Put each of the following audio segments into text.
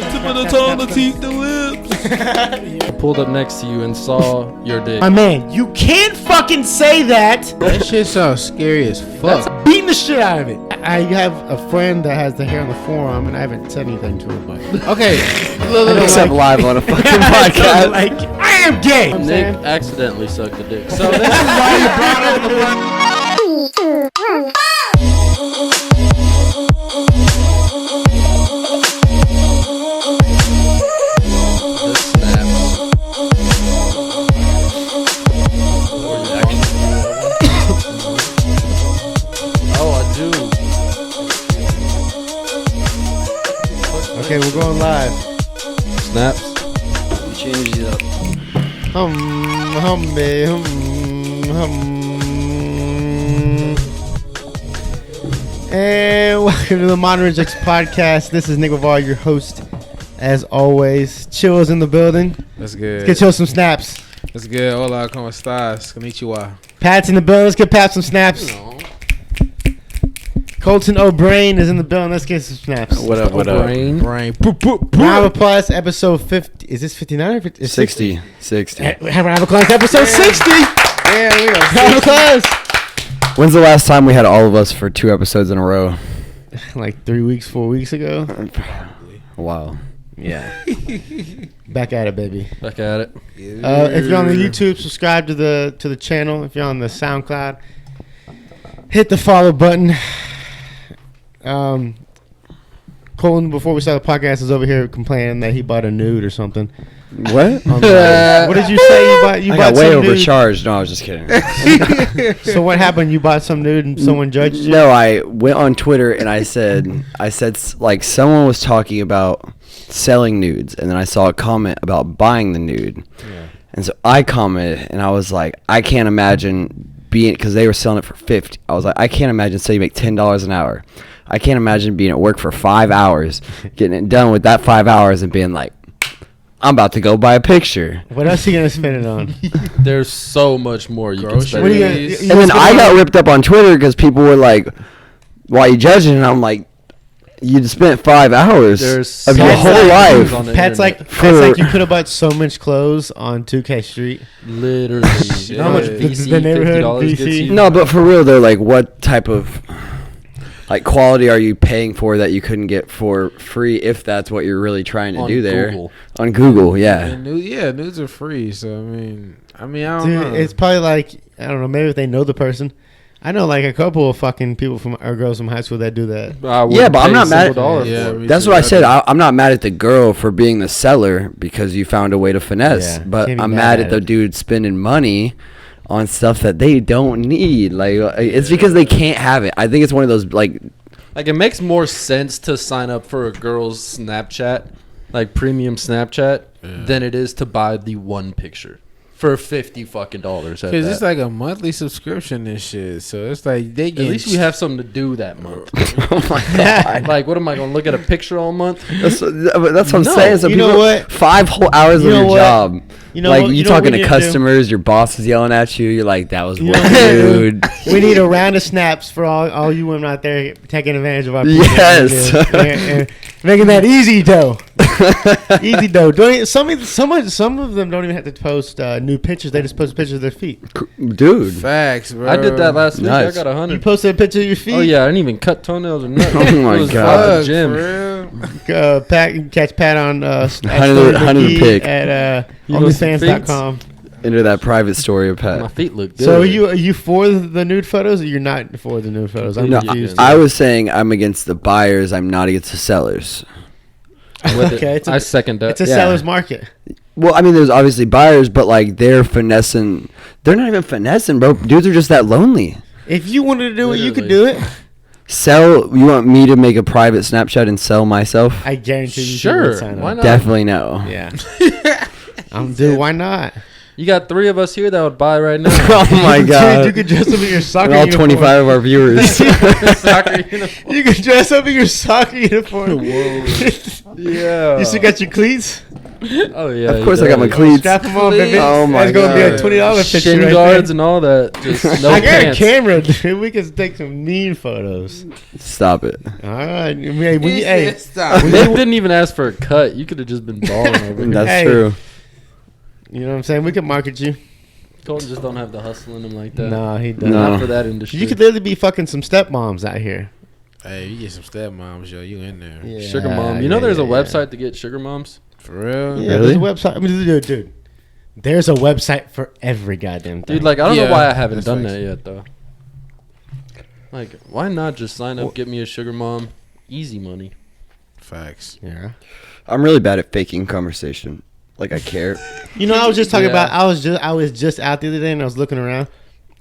tip of the tongue, the teeth, the lips. I pulled up next to you and saw your dick. My man, you can't fucking say that. That shit sounds scary as fuck. That's beating the shit out of it. I have a friend that has the hair on the forearm, and I haven't said anything to her, but Okay. Except live on a fucking podcast. like, I am gay. I'm Nick saying. accidentally sucked the dick. So this is why you brought up the Okay, we're going live. snaps. We changed it up. Hum. And welcome to the Modern Rejects podcast. This is Nick Wavar, your host, as always. Chill is in the building. That's good. Let's get Chill some snaps. That's good. Hola, ¿cómo estás? Konnichiwa. Pat's in the building. Let's get Pat some snaps. Colton O'Brien is in the building. Let's get some snaps. What up, what up? Brain. Brain. Round of applause, episode 50. Is this 59 or 50? 60. Round of applause, episode 60. Yeah, we are. Round of applause. When's the last time we had all of us for 2 episodes in a row? Like 3 weeks, 4 weeks ago. Wow. Yeah. Back at it, baby. Back at it. If you're on the YouTube, subscribe to the channel. If you're on the SoundCloud, hit the follow button. Colton, before we start the podcast, is over here complaining that he bought a nude or something. What? What did you say? You I bought got way some nude? overcharged. No, I was just kidding. So what happened? You bought some nude and someone judged you? No, I went on Twitter and I said like someone was talking about selling nudes, and then I saw a comment about buying the nude. Yeah. And so I commented, and I was like, I can't imagine being, because they were selling it for $50. I was like, I can't imagine, say you make $10 an hour. I can't imagine being at work for 5 hours, getting it done with that 5 hours, and being like, I'm about to go buy a picture. What else are you gonna spend it on? There's so much more you can Groceries. spend. What are you Please. gonna, And then I got ripped up on Twitter because people were like, why are you judging? And I'm like, you spent 5 hours There's of your so whole much life. on the Pat's like internet. you could have bought so much clothes on 2K Street. Literally. How much VC, the neighborhood $50 gets VC? you. No, but for real though, like what type of like quality are you paying for that you couldn't get for free if that's what you're really trying to On do there? Google. On Google, yeah. And nudes are free, so I mean, I don't Dude, know. it's probably like, I don't know, maybe if they know the person. I know like a couple of fucking people from or girls from high school that do that. I would Yeah, but I'm pay not mad $1 at- for Yeah, it. me That's too. what I said. I'm not mad at the girl for being the seller because you found a way to finesse, Yeah, but can't be I'm mad mad at at the it. dude spending money on stuff that they don't need. Like it's because they can't have it. I think it's one of those like Like, it makes more sense to sign up for a girl's Snapchat, like premium Snapchat, than it is to buy the one picture for $50 fucking dollars. Because it's like a monthly subscription and shit. So it's like they at get. least we have something to do that month. oh my god. Like, what am I gonna look at a picture all month? That's what I'm No, saying. So you know people, what? 5 whole hours You of know your what? job. You know like what- you you know what talking we to need to do? customers, your boss is yelling at you. You're like, that was You worth know what we it, need dude. We need a round of snaps for all you women out there taking advantage of our Yes. and making that easy dough. Easy dough. Some of them don't even have to post new pictures. They just post pictures of their feet. Dude. Facts, bro. I did that last week. Nice. I got You 100. posted a picture of your feet. Oh yeah, I didn't even cut toenails or nothing. Oh my It was God. at the Fuck, gym. for real. Pat, you can catch Pat on Hunter the Pig. at You know some OnlyFans.com. Into that private story of My Pat. feet look good. So are you for the nude photos or you're not for the nude photos? I'm No, confused. I was saying I'm against the buyers. I'm not against the sellers. With it. Okay, it's a- I second that. It's a Yeah. seller's market. Well, I mean, there's obviously buyers, but like they're finessing. They're not even finessing, bro. Dudes are just that lonely. If you wanted to do it, you could Literally. do it. Sell? You want me to make a private Snapchat and sell myself? I guarantee you Sure, would sign up. why not? Definitely no. Yeah. Dude, why not? You got 3 of us here that would buy right now. Oh my Dude, god! you could dress up in your soccer And all uniform. 25 of our viewers. Soccer uniform. You could dress up in your soccer uniform. Whoa. Yeah. You still got your cleats? Oh yeah. Of course I got my cleats. Strap them on, baby. Oh my That's gonna be a God. $20 picture Shin right guards there. and all that. Just no I got pants. a camera, dude. We can take some mean photos. Stop it. All right. Hey, Stop. Nick didn't even ask for a cut. You could have just been balling over here. That's Hey. true. you know what I'm saying? We can market you. Colton just don't have the hustle in him like that. No, he doesn't. No. Not for that industry. You could literally be fucking some stepmoms out here. Hey, you get some stepmoms, yo. You in there? Yeah. Sugar mom. You know there's a website to get sugar moms? For real? Yeah, Really? there's a website. I mean, dude, there's a website for every goddamn thing. Dude, like, I don't Yeah, know why I haven't that's done facts. that yet, though. Like, why not just sign up, get me a sugar mom? Easy money. Facts. yeah. I'm really bad at faking conversation. Like I care. You know, I was just talking Yeah. about. I was just out the other day and I was looking around,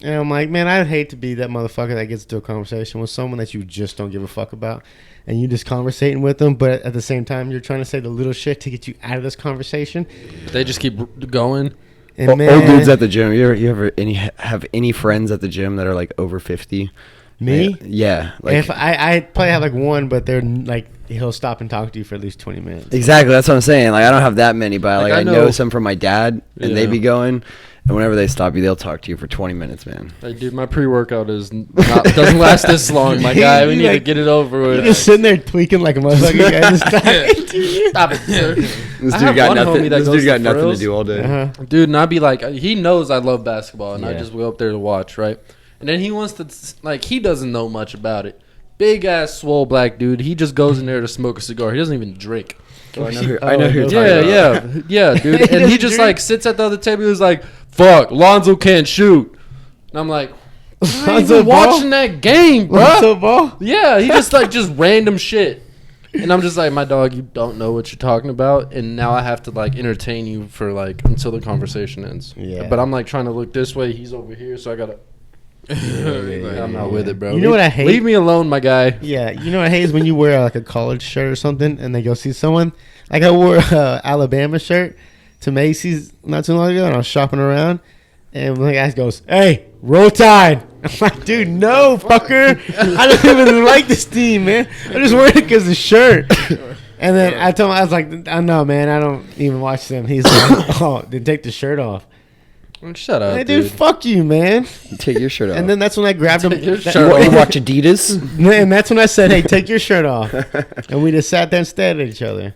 and I'm like, man, I'd hate to be that motherfucker that gets into a conversation with someone that you just don't give a fuck about, and you just conversating with them, but at the same time you're trying to say the little shit to get you out of this conversation. They just keep going. And Old dudes at the gym. You ever have any friends at the gym that are like over 50? me. Yeah. Like If I probably have like one, but they're like he'll stop and talk to you for at least 20 minutes. exactly. That's what I'm saying. Like I don't have that many, but Like, like I I know know- some from my dad, and they Yeah. be going. And whenever they stop you, they'll talk to you for 20 minutes, man. Like, dude, my pre-workout is not doesn't last this long, my guy. We You need to like- get it over You're with. just sitting there tweaking like a motherfucker. Guy just talking to you. Stop it, sir. This I dude have got one nothing. homie that This goes dude got to nothing to frills. do all day. Uh-huh. Dude, and I'd be like, he knows I love basketball, and I Yeah. just go up there to watch, right? And then he wants to, like, he doesn't know much about it. Big ass, swole black dude. He just goes in there to smoke a cigar. He doesn't even drink. Oh, I know who you're talking Yeah, about. yeah, dude. He And he doesn't just drink? like sits at the other table. He's like, "Fuck, Lonzo can't shoot." And I'm like, "I ain't Lonzo even Ball? watching that game, bro." Lonzo Ball? Yeah, he just like just random shit. And I'm just like, my dog, you don't know what you're talking about, and now I have to like entertain you for like until the conversation ends. Yeah. But I'm like trying to look this way. He's over here, so I gotta. I'm not with it, bro. You know what I hate? Leave me alone, my guy. Yeah, you know what I hate is when you wear like a college shirt or something and they go see someone. Like I wore a Alabama shirt to Macy's not too long ago and I was shopping around and one of the guys goes, "Hey, roll tide." I'm like, dude, no, fucker. I don't even like this team, man. I just wear it because of the shirt. And then I told him, I was like, "I know, man. I don't even watch them." He's like, "Oh, then take the shirt off." Shut up, Hey, dude. dude, fuck you, man. Take your shirt off. And then that's when I grabbed him. Take your that- shirt you watch Adidas? And that's when I said, "Hey, take your shirt off." And we just sat there and stared at each other.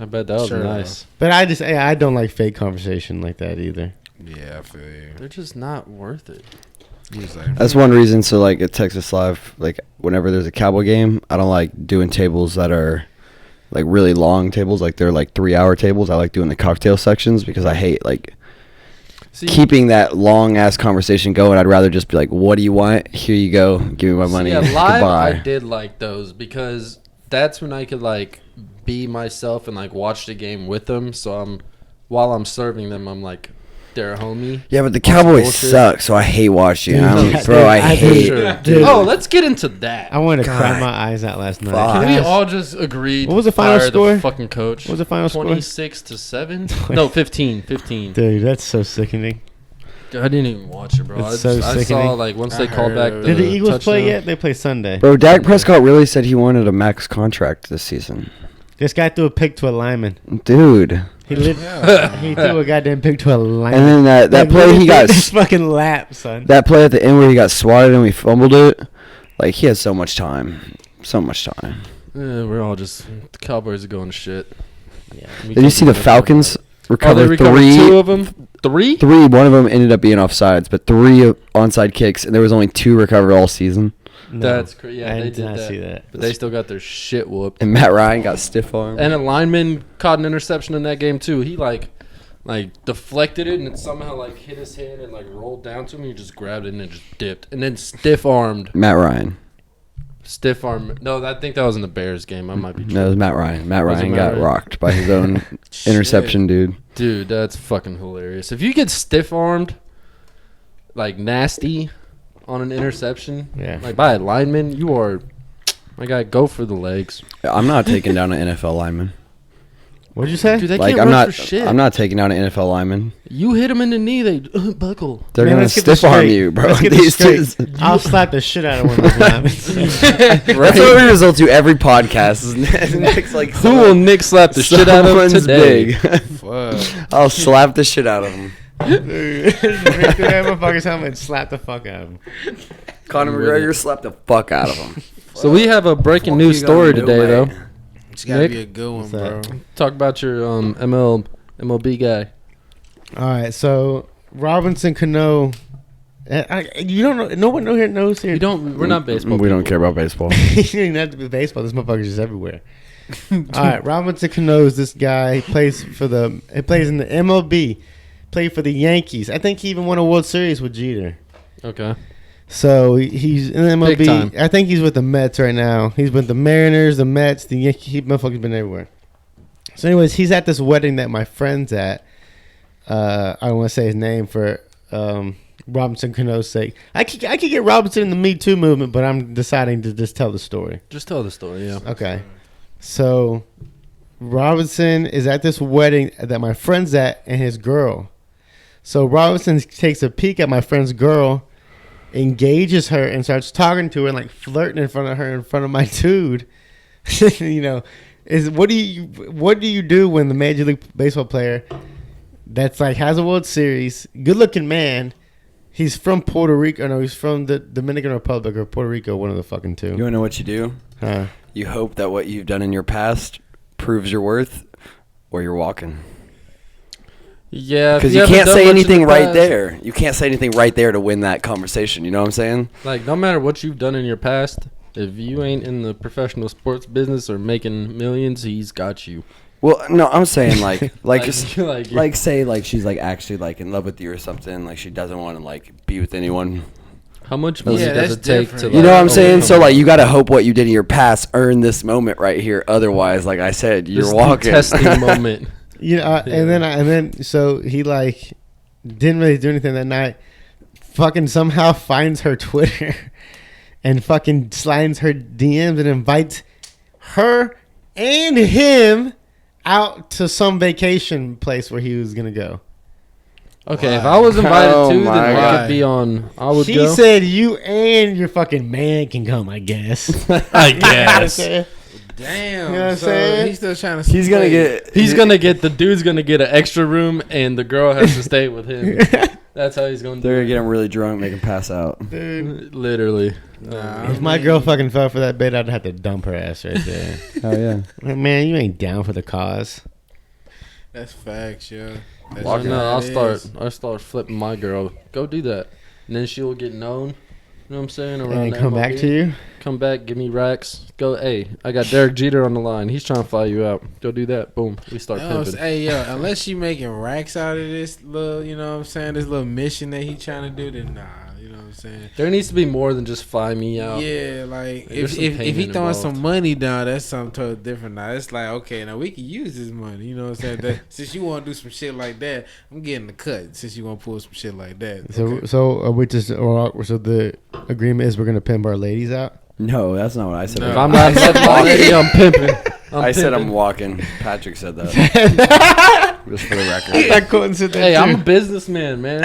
I bet that was Sure. nice. But I don't like fake conversation like that either. Yeah, I feel you. They're just not worth it. He was like, That's one reason. So like at Texas Live, like whenever there's a Cowboy game, I don't like doing tables that are like really long tables. Like they're like 3-hour tables. I like doing the cocktail sections because I hate like See, keeping that long ass conversation going. I'd rather just be like, "What do you want? Here you go. Give me my money. Yeah, live I Goodbye." did like those because that's when I could like be myself and like watch the game with them. So while I'm serving them, I'm like their homie. Yeah, but the Watch Cowboys bullshit. suck, so I hate watching. Dude, them. yeah, Bro, dude, I I hate. Sure. Dude. Oh, let's get into that. I wanted to cry God. my eyes out last night. Fuck. Can we What all just agree? What was to the final fire score? The fucking coach. was the final score? 26-7. No, 15. 15. Dude, that's so sickening. I didn't even watch it, bro. It's I, so I saw sickening. like once I they called back. heard. The Did the Eagles play touchdown. yet? They play Sunday. Bro, Dak Prescott really said he wanted a max contract this season. This guy threw a pick to a lineman. Dude. He lit, Yeah. he threw a goddamn pick to a lineman. And then that play he got this fucking lap, son. that play at the end where he got swatted and we fumbled it. Like he had so much time. So much time. We're all just the Cowboys are going to shit. Yeah. We Did you can't see do the nothing Falcons about it. Oh, they recover recovered three? 2 of them. 3? One of them ended up being offsides, but 3 onside kicks, and there was only 2 recovered all season. No, That's crazy. Yeah, I they did did not that. see that. But they still got their shit whooped. And Matt Ryan got stiff arm. And a lineman caught an interception in that game too. He like deflected it and it somehow like hit his hand and like rolled down to him. He just grabbed it and it just dipped. And then stiff armed. Matt Ryan. No, I think that was in the Bears game. I might be. No, it was Matt Ryan. Matt Was it Ryan Matt got Ryan? rocked by his own interception, dude. Dude, that's fucking hilarious. If you get stiff armed, like nasty, on an interception, Yeah. like by a lineman, you are, my guy. Go for the legs. I'm not taking down an NFL lineman. What'd you say? Dude, they Like can't I'm run not, for shit. I'm not taking out an NFL lineman. You hit him in the knee, they buckle. They're Man, gonna let's get this stiff arm straight. you, bro. Let's get this These straight. dudes- I'll slap the shit out of one of those linemen. That's what we result to every podcast. Is Nick's like, Who will Nick slap the shit out of someone's today? big. Fuck. I'll slap the shit out of him. Break through that motherfucker's helmet and slap the fuck out of him. Conor McGregor slapped the fuck out of him. So we have a breaking Fuck news you gonna story do, today, mate? though. It's gotta Nick? be a good one, What's bro. that? Talk about your MLB guy. All right, so Robinson Cano. You don't know. No one here knows here. You don't. We're not baseball. We don't people. care about baseball. You don't even have to be baseball. This motherfucker's just everywhere. All right, Robinson Cano is this guy. He plays in the MLB. Played for the Yankees. I think he even won a World Series with Jeter. Okay. So he's in the Big time. MLB. I think he's with the Mets right now. He's with the Mariners, the Mets, the Yankees. He motherfucker's been everywhere. So, anyways, he's at this wedding that my friend's at. I don't want to say his name for Robinson Cano's sake. I could get Robinson in the Me Too movement, but I'm deciding to just tell the story. Just tell the story. Yeah. Okay. So Robinson is at this wedding that my friend's at and his girl. So Robinson takes a peek at my friend's girl, engages her, and starts talking to her and like flirting in front of her, in front of my dude. You know, what do you do when the Major League Baseball player that's like has a World Series, good looking man, he's from Puerto Rico, no, he's from the Dominican Republic or Puerto Rico, one of the fucking two. You wanna know what you do? Huh. You hope that what you've done in your past proves your worth, or you're walking. Yeah. Because you can't say anything right there. You can't say anything right there to win that conversation. You know what I'm saying? Like, no matter what you've done in your past, if you ain't in the professional sports business or making millions, he's got you. Well, no, I'm saying like Like, say like she's like actually like in love with you or something. Like she doesn't want to like be with anyone. how much money Yeah, does that's it take different. to? You know what I'm like, saying? So overcome like you gotta hope what you did in your past earn this moment right here. Otherwise, like I said, this you're walking. testing moment? You know, and then so he like didn't really do anything that night. Fucking somehow finds her Twitter and fucking slides her DMs and invites her and him out to some vacation place where he was gonna go. Okay, if I was invited Oh too, then my I God. could be on. I would She go. said you and your fucking man can come, I guess. I You know what I'm saying? Damn. You know what I'm so saying? he's still trying to. He's gonna split. get. The dude's gonna get an extra room, and the girl has to stay with him. That's how he's gonna do They're gonna it. get him really drunk, make him pass out. Dude, Literally. Nah, if my girl fucking fell for that bait, I'd have to dump her ass right there. Oh yeah. Like, man, you ain't down for the cause. That's facts, yo. That's I just know. how it is. I'll start flipping my girl. Go do that, and then she'll get known. You know what I'm saying? Around And the come back MLB. to you. Come back, give me racks. Go, hey, I got Derek Jeter on the line. He's trying to fly you out. Go do that. Boom. We start pimping. Hey, yo, unless she making racks out of this little, you know what I'm saying, this little mission that he trying to do, then nah, you know what I'm saying? There needs to be more than just fly me out. Yeah, like, There's if some he payment throwing involved. some money down, that's something totally different now. It's like, okay, now we can use this money, you know what I'm saying? That, since you want to do some shit like that, I'm getting the cut since you want to pull some shit like that. So, Okay. so are we just, so the agreement is we're gonna pimp our ladies out. No, that's not what I said. No. If I'm not hitting my lady, I'm pimping. I said I'm pimping. walking. Patrick said that. Just for the record. I couldn't sit there. Hey, I'm a too. businessman, man.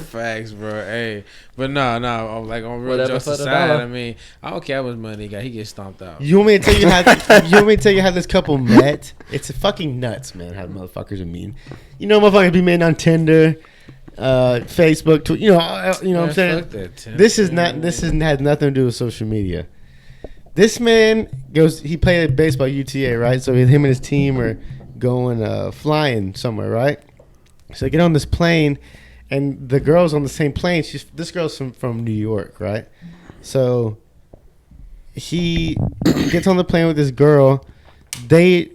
Facts, bro. Hey, but no, I'm like on real Whatever jokes for the aside. dollar. I mean, I don't care how much money he got. He gets stomped out. You want me to tell you how? You want me to tell you how this couple met? It's fucking nuts, man. How the motherfuckers are mean. You know, motherfuckers be met on Tinder, Facebook, Twitter. You know what I'm saying. Fuck that, Tim. This is has nothing to do with social media. This man goes. He played baseball at UTA, right? So him and his team are going flying somewhere, right? So they get on this plane, and the girl's on the same plane. This girl's from New York, right? So he gets on the plane with this girl. They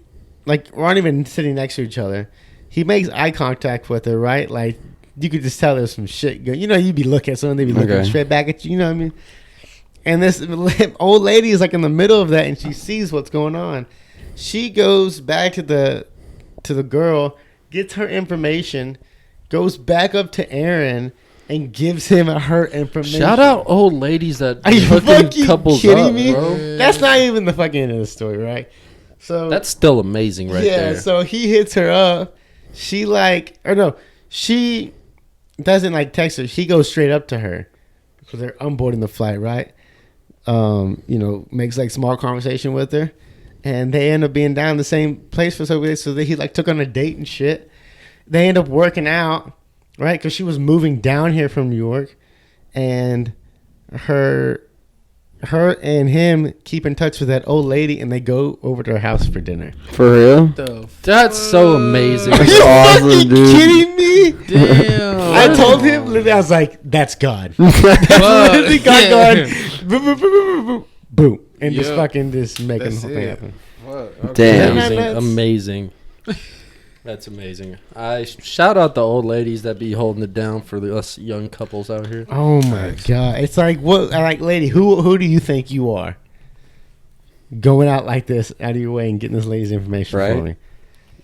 aren't even sitting next to each other. He makes eye contact with her, right? Like you could just tell there's some shit going. You know, you'd be looking at someone, they'd be looking Okay. straight back at you. You know what I mean? And this old lady is like in the middle of that, and she sees what's going on. She goes back to the girl, gets her information, goes back up to Aaron, and gives him her information. Shout out old ladies that Are you hooking fucking couples kidding up, me? bro. That's not even the fucking end of the story, right? So That's still amazing, right there. So he hits her up. She she doesn't like text her. She goes straight up to her because they're onboarding the flight, right? Makes like small conversation with her, and they end up being down the same place for so days. So he like took on a date and shit. They end up working out, right? Because she was moving down here from New York, and her and him keep in touch with that old lady, and they go over to her house for dinner. For real? That's so amazing. Are you awesome, fucking dude. kidding me? Damn. I told him, literally, I was like, "That's God." Literally, God. Boom, boom, boom, boom, boom, boom, and just Yeah. fucking just making the That's whole thing it. happen. What? Damn. Amazing. That's amazing. I shout out the old ladies that be holding it down for us young couples out here. Oh my God! It's like what? Like, lady, who do you think you are? Going out like this, out of your way, and getting this lady's information for Right. me.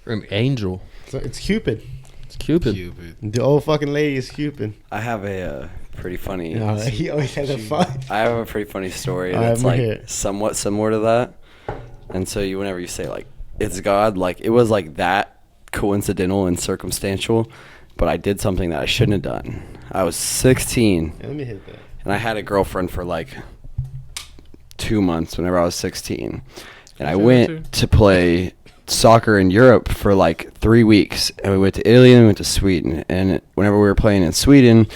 An angel. So it's Cupid. It's Cupid. Cupid. The old fucking lady is Cupid. I have a pretty funny. He always has a fun. I have a pretty funny story All right, that's I'm gonna like hear it. somewhat similar to that. And so whenever you say like it's God, like it was like that coincidental and circumstantial, but I did something that I shouldn't have done. I was 16 Yeah, let me hit that. and I had a girlfriend for like 2 months whenever I was 16. And I went to play soccer in Europe for like 3 weeks, and we went to Italy and we went to Sweden. And whenever we were playing in Sweden,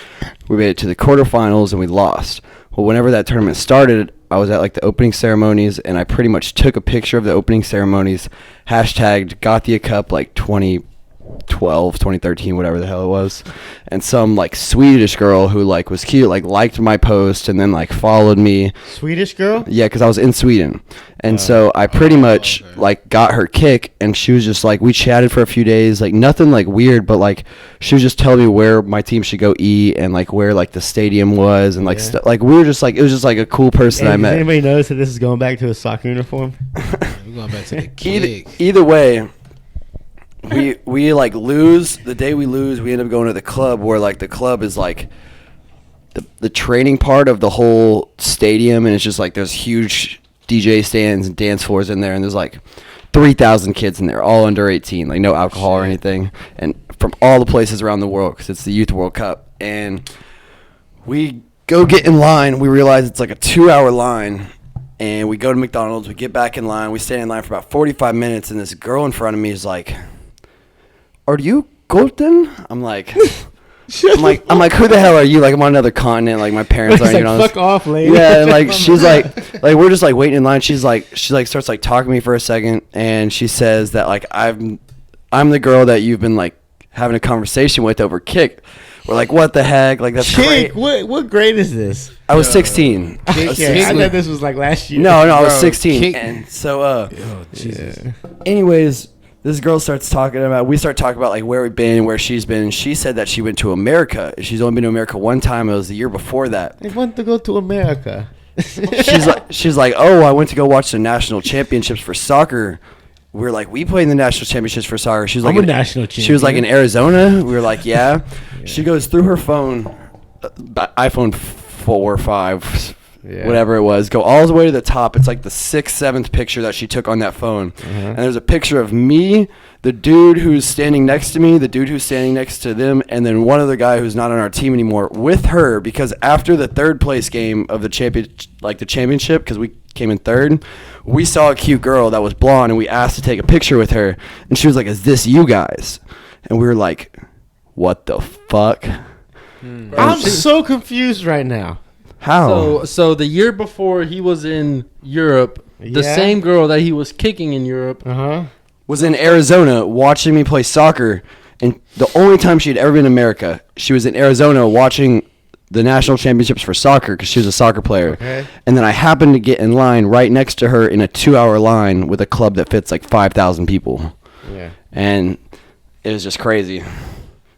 we made it to the quarterfinals and we lost. Well, whenever that tournament started, I was at like the opening ceremonies, and I pretty much took a picture of the opening ceremonies, hashtagged Gothia Cup like 2012, 2013, whatever the hell it was. And some like Swedish girl who like was cute, like liked my post and then like followed me. Swedish girl. Yeah, because I was in Sweden. And so I pretty much like got her kick, and she was just like, we chatted for a few days, like nothing like weird, but like she was just telling me where my team should go eat and like where like the stadium was, and like like we were just like, it was just like a cool person I Does met. anybody notice that this is going back to his soccer uniform? We're going back to the kick. Either way, we like lose. The day we lose, we end up going to the club where like the club is like the training part of the whole stadium, and it's just like there's huge DJ stands and dance floors in there, and there's like 3,000 kids in there, all under 18, like no alcohol or anything, and from all the places around the world because it's the Youth World Cup. And we go get in line. We realize it's like a 2-hour line, and we go to McDonald's. We get back in line. We stand in line for about 45 minutes, and this girl in front of me is like, "Are you Golden?" I'm like, I'm like, who the hell are you? Like, I'm on another continent. Like, my parents aren't He's even like, on this. fuck off, lady. Yeah, and like she's like we're just like waiting in line. She starts like talking to me for a second, and she says that like I'm the girl that you've been like having a conversation with over kick. We're like, what the heck? Like, that's Chick, great. what grade is this? I was 16. I was Okay, I 16. thought this was like last year. No, I was Bro, 16. kick- And so Oh, Jesus. Yeah. anyways, this girl starts talking about, we start talking about like where we've been, where she's been. And she said that she went to America. She's only been to America one time. It was the year before that. I want to go to America. She's like, oh, I went to go watch the national championships for soccer. We're like, we played in the national championships for soccer. She was like, I'm a national She was like in champion. Arizona. We were like, yeah. She goes through her phone, iPhone 4 or 5, Yeah. whatever it was, go all the way to the top. It's like the 6th, 7th picture that she took on that phone. And there's a picture of me, the dude who's standing next to me, the dude who's standing next to them, and then one other guy who's not on our team anymore with her, because after the third place game of the championship, because we came in third, we saw a cute girl that was blonde, and we asked to take a picture with her, and she was like, "Is this you guys?" And we were like, "What the fuck?" I'm so confused right now. How? So the year before he was in Europe, the Yeah. same girl that he was kicking in Europe. Uh-huh. Was in Arizona watching me play soccer, and the only time she had ever been in America, she was in Arizona watching the national championships for soccer because she was a soccer player. Okay. And then I happened to get in line right next to her in a 2-hour line with a club that fits like 5,000 people. Yeah. And it was just crazy.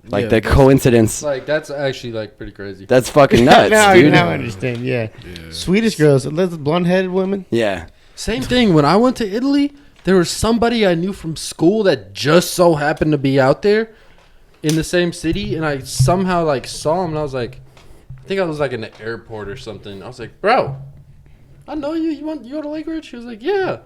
Like Yeah, the that's- coincidence. Like that's actually like pretty crazy. That's fucking nuts, now, dude. now I understand. Yeah. Swedish girls, blonde-headed women. Yeah. Same thing. When I went to Italy, there was somebody I knew from school that just so happened to be out there in the same city, and I somehow like saw him, and I was like, I think I was like in the airport or something. I was like, bro, I know you. You go to Lake Ridge? He was like, yeah.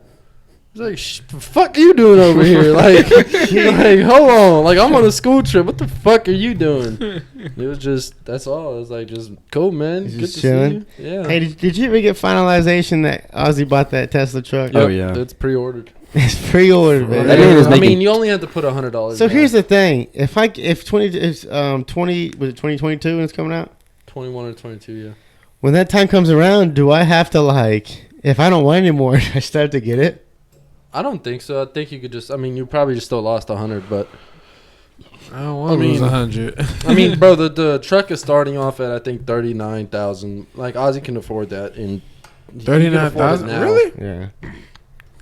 He's like, the fuck are you doing over here? Like, hold on. Like, I'm on a school trip. What the fuck are you doing? It was just, that's all. It was like, just cool, man. He's Good just to chilling? see you. Yeah. Hey, did you ever get finalization that Ozzy bought that Tesla truck? Oh, yeah. It's pre-ordered. It's pre-ordered, man. That man was I making- mean, you only have to put $100. So down. here's the thing: if 20 was it 2022 when it's coming out? 21 or 22, yeah. When that time comes around, do I have to like? If I don't want it anymore, I start to get it. I don't think so. I think you could just, I mean, you probably just still lost 100, but. I don't want to lose 100. I mean, bro, the truck is starting off at, I think, 39,000. Like, Ozzy can afford that. In 39,000? Really? Yeah.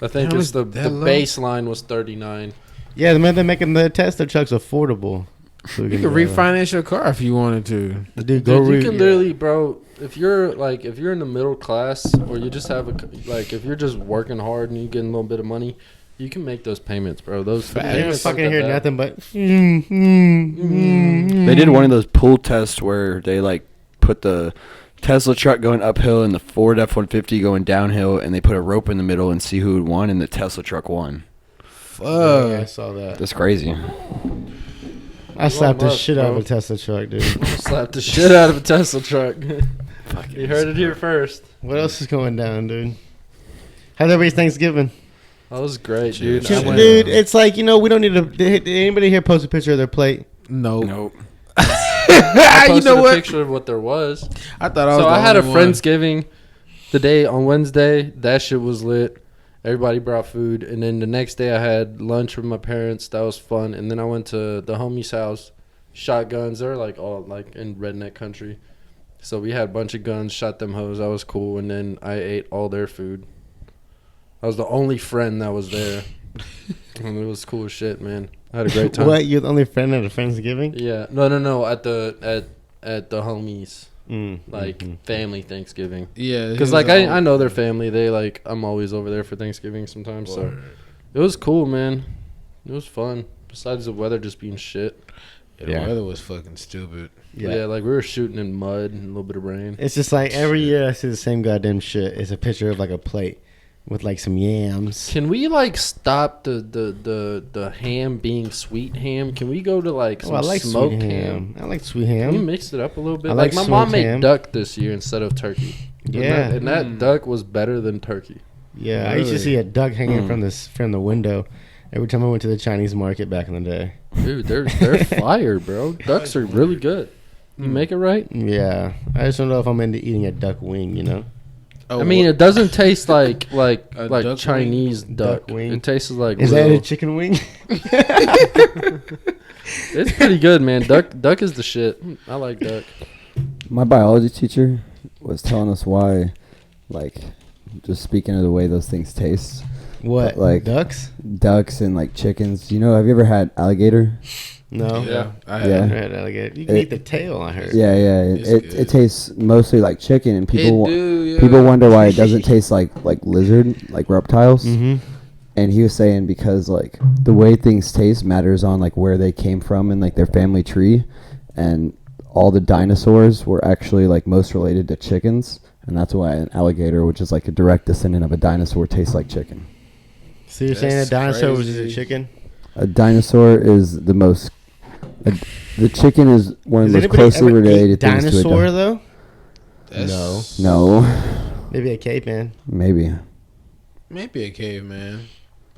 I think Damn, it's is the that low? baseline was 39. Yeah, they're making the Tesla trucks affordable. So You could refinance your car if you wanted to. Dude, Dude, you can literally, bro, if you're in the middle class or you just have if you're just working hard and you get a little bit of money, you can make those payments, bro. Those I payments don't fucking aren't hear that nothing but. They did one of those pool tests where they like put the Tesla truck going uphill and the Ford F-150 going downhill, and they put a rope in the middle and see who would won, and the Tesla truck won. Yeah, I saw that. That's crazy. I slapped the Musk, shit out of bro. a Tesla truck, dude. Slap the shit out of a Tesla truck. You heard it here first. What else is going down, dude? How's everybody's Thanksgiving? That was great, dude. Dude, I went- Dude, it's like, we don't need to. Did anybody here post a picture of their plate? Nope. Nope. I You posted know a what? picture of what there was. I thought I was So the I had a only one. Friendsgiving the day on Wednesday. That shit was lit. Everybody brought food. And then the next day I had lunch with my parents. That was fun. And then I went to the homie's house. Shotguns. They're like all like in redneck country. So we had a bunch of guns, shot them hoes. That was cool. And then I ate all their food. I was the only friend that was there. And it was cool as shit, man. I had a great time. What? You're the only friend at a Friendsgiving? Yeah. No. At the homies. Like Mhm. family Thanksgiving. Yeah. Because he like was I know their family. They like I'm always over there for Thanksgiving sometimes. So it was cool, man. It was fun. Besides the weather just being shit. Yeah, the weather was fucking stupid. Yeah. Like we were shooting in mud and a little bit of rain. It's just like every year I see the same goddamn shit. It's a picture of like a plate with like some yams. Can we like stop the ham being sweet ham? Can we go to like some Oh, I like smoked sweet ham? ham. I like sweet Can we ham. mix it up a little bit? I Like like my mom smoked made ham. duck this year instead of turkey. Yeah. And that duck was better than turkey. Yeah, I used to Really? see a duck hanging from the window every time I went to the Chinese market back in the day. Dude, they're fire, bro. Ducks are really good. You make it right. Yeah, I just don't know if I'm into eating a duck wing. Oh, I mean, it doesn't taste like A duck wing? Chinese duck. Duck wing? It tastes like Is real. that a chicken wing? It's pretty good, man. Duck is the shit. I like duck. My biology teacher was telling us why, like, just speaking of the way those things taste, What? Like- Ducks? ducks and like chickens. Have you ever had alligator? No. Yeah. I I Yeah. never had alligator. You can eat the tail, I heard. Yeah, It's It good. tastes mostly like chicken, and people yeah. people wonder why it doesn't taste like lizard, like reptiles. Mm-hmm. And he was saying because like the way things taste matters on like where they came from and like their family tree, and all the dinosaurs were actually like most related to chickens, and that's why an alligator, which is like a direct descendant of a dinosaur, tastes like chicken. So you're saying a That's dinosaur was just a crazy. chicken? A dinosaur is the most. The chicken is one of Does the most anybody closely ever related eat things to a dinosaur, dinosaur. though? That's- No, Maybe a caveman. maybe. Maybe a caveman.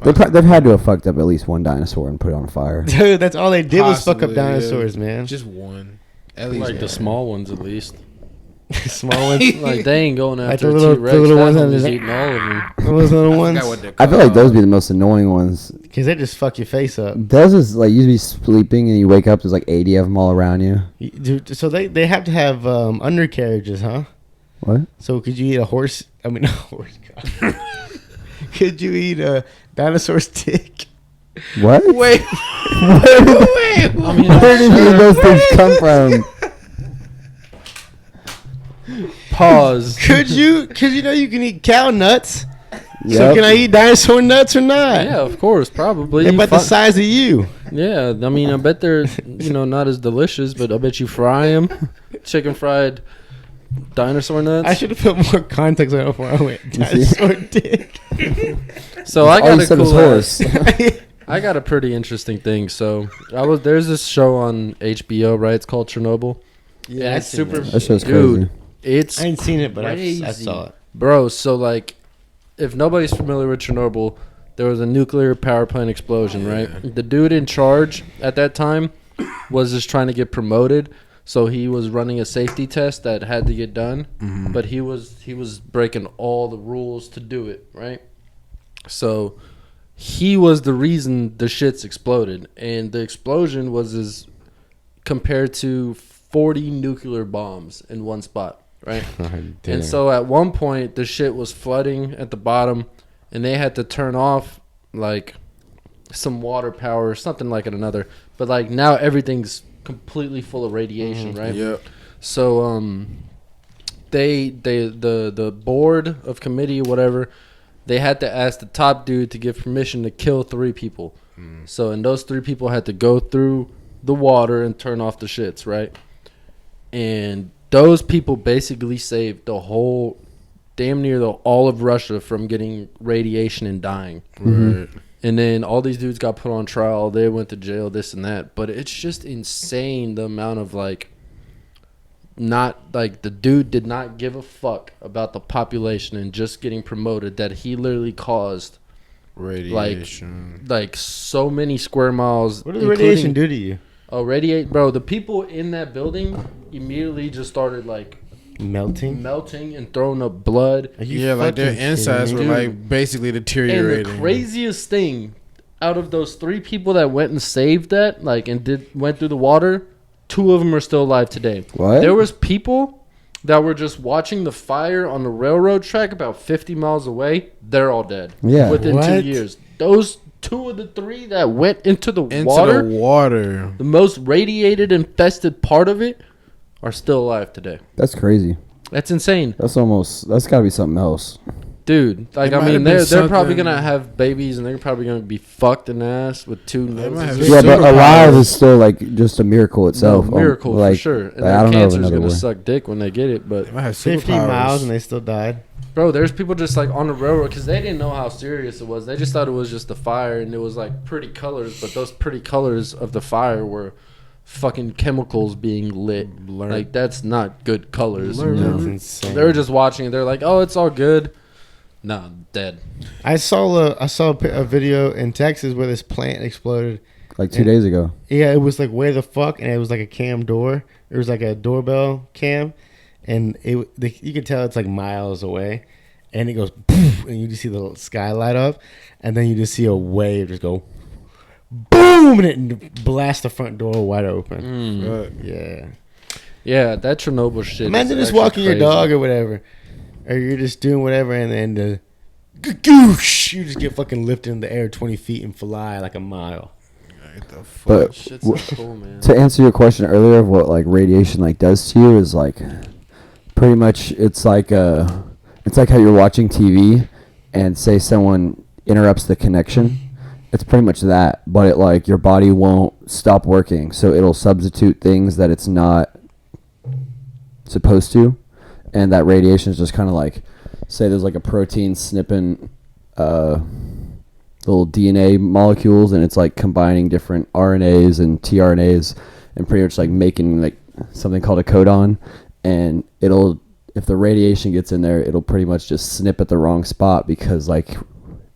They've had to have fucked up at least one dinosaur and put it on fire. Dude, that's all they did was fuck up Possibly, yeah. dinosaurs, man. Just one. At least Like one. the small ones, at least. Small ones. Like they ain't going Like after the a little- T-Rex. the little That ones that homie's is- eating all of them. Those little ones. Forgot what they're I feel like those called. be the most annoying ones. Because they just fuck your face up. Those is like you be sleeping and you wake up, there's like 80 of them all around you. Dude, so they have to have undercarriages, huh? What? So could you eat a horse? I mean, a horse. God. Could you eat a dinosaur's dick? What? Wait. I mean, Where did those things come from? pause. Could you? Because you can eat cow nuts. So Yep. can I eat dinosaur nuts or not? Yeah, of course, probably. They're about the size of you. Yeah, I mean, I bet they're not as delicious, but I bet you fry them, chicken fried dinosaur nuts. I should have put more context on it before I went. Dinosaur dick. So I All got you a said was cool horse. I got a pretty interesting thing. So there's this show on HBO, right? It's called Chernobyl. Yeah, it's super. That show's Dude, crazy. it's I ain't seen it, but I crazy. saw it. Bro, so like, if nobody's familiar with Chernobyl, there was a nuclear power plant explosion, right? The dude in charge at that time was just trying to get promoted, so he was running a safety test that had to get done, but he was breaking all the rules to do it, right? So he was the reason the shits exploded, and the explosion was compared to 40 nuclear bombs in one spot, right? And so at one point the shit was flooding at the bottom, and they had to turn off like some water power or something like it another. But like now everything's completely full of radiation, right? Yep. So the board of committee or whatever, they had to ask the top dude to give permission to kill 3 people. So and those 3 people had to go through the water and turn off the shits, right? And those people basically saved the whole, damn near all of Russia from getting radiation and dying. Right. And then all these dudes got put on trial. They went to jail, this and that. But it's just insane the amount of like, not like the dude did not give a fuck about the population and just getting promoted, that he literally caused Radiation. like so many square miles. What does radiation do to you? Oh, radiate, bro. The people in that building immediately just started like Melting. and throwing up blood. Yeah, like their fucking insides were kidding me? like basically And deteriorating. the craziest thing, out of those 3 people that went and saved that, like, and went through the water, 2 of them are still alive today. What? There was people that were just watching the fire on the railroad track about 50 miles away. They're all dead. Yeah. Within What? 2 years. Those 2 of the 3 that went into the Into water, the water. the most radiated, infested part of it, are still alive today. That's crazy. That's insane. That's got to be something else. Dude, like, It I might mean, have been they're probably something- going to have babies, and they're probably going to be fucked in the ass with 2 They might noses. have Yeah, but alive superpowers. is still like just a miracle itself. Miracle Like, for sure. And I their don't know of cancer's another going to way. suck dick when they get it. But, They might have 50 superpowers. miles and they still died. bro, there's people just, like, on the railroad because they didn't know how serious it was. They just thought it was just a fire, and it was, like, pretty colors. But those pretty colors of the fire were fucking chemicals being lit. Blur. Like, that's not good colors. Blur. You know? That's insane. They were just watching it. They're like, oh, it's all good. No, dead. I saw a video in Texas where this plant exploded. Like 2 days ago. Yeah, it was like where the fuck, and it was like a cam door. It was like a doorbell cam, and you could tell it's like miles away, and it goes poof, and you just see the sky light up, and then you just see a wave just go boom, and it blasts the front door wide open. Right. Yeah. Yeah, that Chernobyl shit. Imagine is just actually walking your crazy. dog or whatever, or you're just doing whatever, and then the goosh, you just get fucking lifted in the air 20 feet and fly like a mile. What the fuck? But Shit's so cool, man. to answer your question earlier of what like radiation like does to you is like pretty much it's like how you're watching TV and say someone interrupts the connection. It's pretty much that, but it like your body won't stop working, so it'll substitute things that it's not supposed to, and that radiation is just kind of like, say there's like a protein snipping little DNA molecules, and it's like combining different RNAs and tRNAs and pretty much like making like something called a codon, and it'll, if the radiation gets in there, it'll pretty much just snip at the wrong spot because like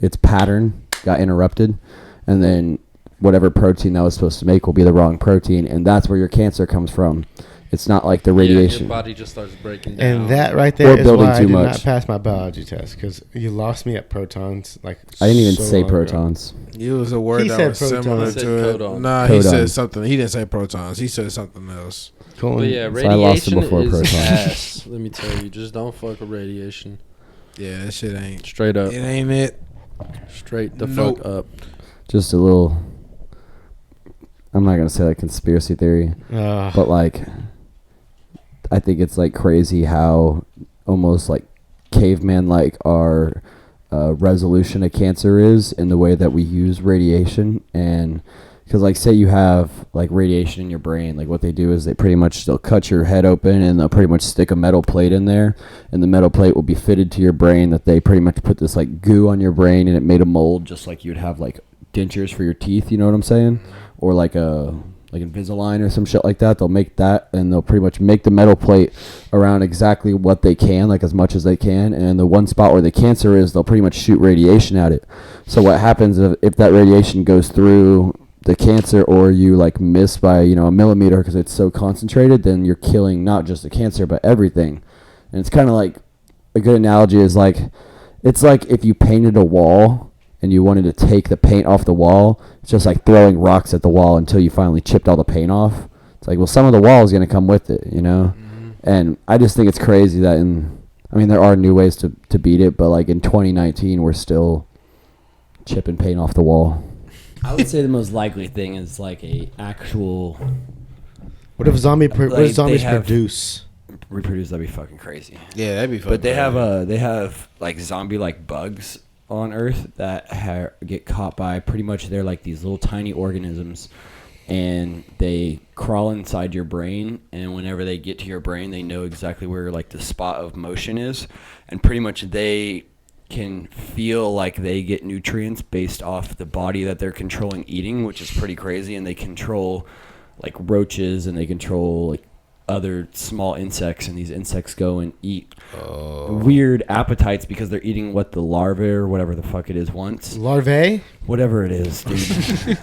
its pattern got interrupted, and then whatever protein that was supposed to make will be the wrong protein, and that's where your cancer comes from. It's not like the Yeah, radiation. your body just starts breaking down. And that right there Or is building why I too did much. not pass my biology test, because you lost me at protons. Like I didn't even so say long ago. protons. It was a word He that said was protons. similar He said to it. codon. Nah, he Codon. said something. He didn't say protons. He said something else. Cool. But yeah, So I lost it radiation before is protons. ass. Let me tell you, just don't fuck with radiation. Yeah, that shit ain't. Straight up, It ain't it. straight the Nope. fuck up. Just a little, I'm not going to say like conspiracy theory, but like I think it's like crazy how almost like caveman like our resolution of cancer is in the way that we use radiation, and Because, like, say you have, like, radiation in your brain. Like, what they do is they'll cut your head open and they'll pretty much stick a metal plate in there. And the metal plate will be fitted to your brain that they pretty much put this, like, goo on your brain and it made a mold just like you'd have, like, dentures for your teeth. You know what I'm saying? Or, like, Invisalign or some shit like that. They'll make that and they'll pretty much make the metal plate around exactly what they can, like, as much as they can. And the one spot where the cancer is, they'll pretty much shoot radiation at it. So what happens if that radiation goes through the cancer, or you like miss by a millimeter because it's so concentrated, then you're killing not just the cancer but everything. And it's kind of like, a good analogy is like, it's like if you painted a wall and you wanted to take the paint off the wall, it's just like throwing rocks at the wall until you finally chipped all the paint off. It's like, well, some of the wall is going to come with it, And I just think it's crazy that there are new ways to beat it, but like in 2019 we're still chipping paint off the wall. I would say the most likely thing is like a actual. What if zombies have- produce? Reproduce, that'd be fucking crazy. Yeah, that'd be fun. But they have like zombie like bugs on Earth that get caught by pretty much, they're like these little tiny organisms, and they crawl inside your brain, and whenever they get to your brain, they know exactly where like the spot of motion is, and pretty much they can feel like they get nutrients based off the body that they're controlling eating, which is pretty crazy. And they control like roaches, and they control like other small insects, and these insects go and eat weird appetites because they're eating what the larvae or whatever the fuck it is wants. Larvae? Whatever it is, dude.